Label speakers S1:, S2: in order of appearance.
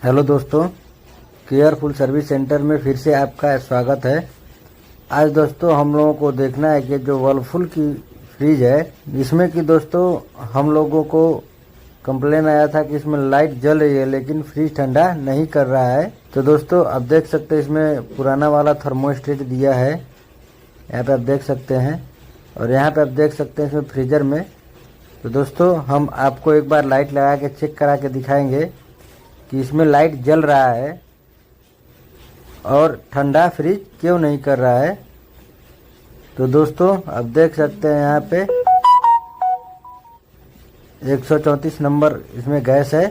S1: Hello दोस्तों, careful service centre में फिर से आपका स्वागत है। आज दोस्तों हम लोगों को देखना है कि जो वर्लपूल की फ्रिज है, इसमें कि दोस्तों हम लोगों को कंप्लेन आया था कि इसमें लाइट जल रही है लेकिन फ्रिज ठंडा नहीं कर रहा है। तो दोस्तों आप देख सकते हैं इसमें पुराना वाला थर्मोस्टेट दिया है, यहाँ पे आप देख सकते हैं। और यहाँ पे आप देख सकते हैं इसमें फ्रीजर में। तो दोस्तों हम आपको एक बार लाइट लगा के चेक करा के दिखाएंगे कि इसमें लाइट जल रहा है और ठंडा फ्रिज क्यों नहीं कर रहा है। तो दोस्तों आप देख सकते हैं यहाँ पे 134 नंबर इसमें गैस है।